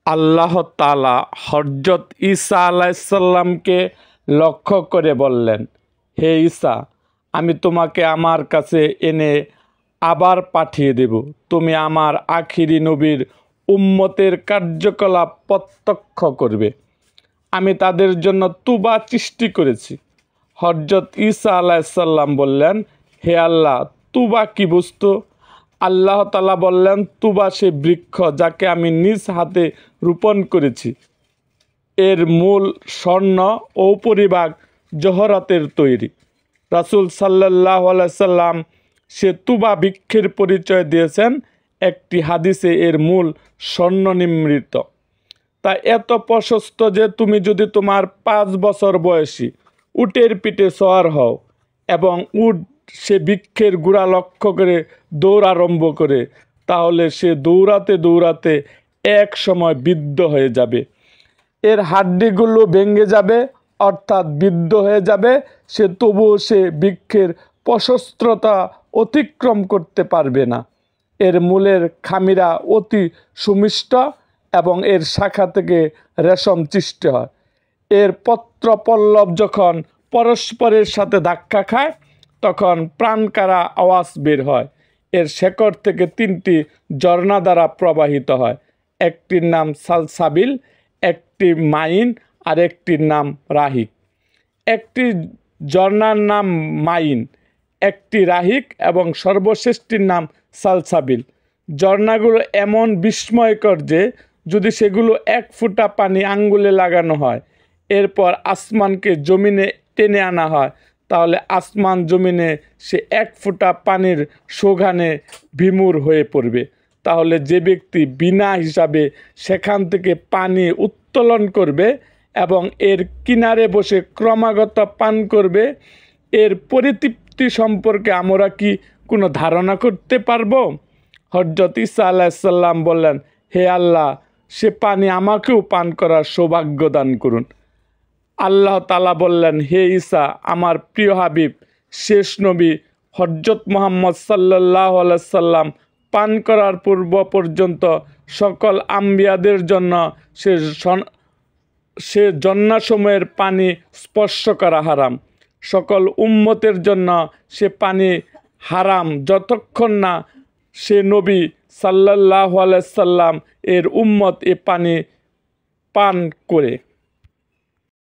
আল্লাহ তাআলা হযরত ঈসা আলাইহিস সালামকে লক্ষ্য করে বললেন, হে ঈসা, আমি তোমাকে আমার কাছে এনে আবার পাঠিয়ে দেব। তুমি আমার আখিরি নবীর উম্মতের কার্যকলাপ প্রত্যক্ষ করবে। আমি তাদের জন্য তুবা সৃষ্টি করেছি। হযরত ঈসা আলাইহিস সালাম বললেন, হে আল্লাহ, তুবা কি বস্তু? আল্লাহ তাআলা বললেন, তুবা সে বৃক্ষ যাকে আমি নিজ হাতে রোপণ করেছি। এর মূল স্বর্ণ ও উপরিভাগ জহরাতের তৈরি। রাসূল সাল্লাল্লাহু আলাইহি সাল্লাম সে তুবা বৃক্ষের পরিচয় দিয়েছেন একটি হাদিসে, এর মূল স্বর্ণ নিমৃত। তা এত প্রশস্ত যে তুমি যদি তোমার 5 বছর বয়সী উটের পিঠে সওয়ার হও এবং উট সে বৃক্ষের গোড়া লক্ষ্য করে দৌড় আরম্ভ করে, তাহলে সে দৌড়াতে দৌড়াতে এক সময় বিদ্ধ হয়ে যাবে। এর হাড্ডিগুলো ভেঙে যাবে, অর্থাৎ বিদ্ধ হয়ে যাবে। সে তবুও সে বৃক্ষের প্রশস্ততা অতিক্রম করতে পারবে না। এর মূলের খামিরা অতি সুমিষ্ট এবং এর শাখা থেকে রেশম সৃষ্টি হয়। এর পত্র পল্লব যখন পরস্পরের সাথে ধাক্কা খায় তখন প্রাণকারা আওয়াজ বের হয়। এর শেকড় থেকে 3টি ঝর্ণা দ্বারা প্রবাহিত হয়। একটির নাম সালসাবিল, একটি মাইন আর একটির নাম রাহিক। একটি ঝর্ণার নাম মাইন, একটি রাহিক এবং সর্বশেষটির নাম সালসাবিল। ঝর্ণাগুলো এমন বিস্ময়কর যে যদি সেগুলো 1 ফোঁটা পানি আঙ্গুলে লাগানো হয়, এরপর আসমানকে জমিনে টেনে আনা হয়, তাহলে আসমান জমিনে সে 1 ফোঁটা পানির সুঘ্রাণে বিমূঢ় হয়ে পড়বে। তাহলে যে ব্যক্তি বিনা হিসাবে সেখান থেকে পানি উত্তোলন করবে এবং এর কিনারে বসে ক্রমাগত পান করবে, এর পরিতৃপ্তি সম্পর্কে আমরা কি কোনো ধারণা করতে পারবো? হযরত ঈসা আলাইহিস সালাম বললেন, হে আল্লাহ, সে পানি আমাকেও পান করার সৌভাগ্য দান করুন। আল্লাহ তাআলা বললেন, হে ঈসা, আমার প্রিয় হাবিব, শেষ নবী হযরত মুহাম্মদ সাল্লাল্লাহু আলাইহি সাল্লাম পান করার পূর্ব পর্যন্ত সকল আম্বিয়াদের জন্য সে জন্নাসময়ের পানি স্পর্শ করা হারাম। সকল উম্মতের জন্য সে পানি হারাম যতক্ষণ না সে নবী সাল্লাল্লাহু আলাইহি সাল্লাম এর উম্মত এ পানি পান করে।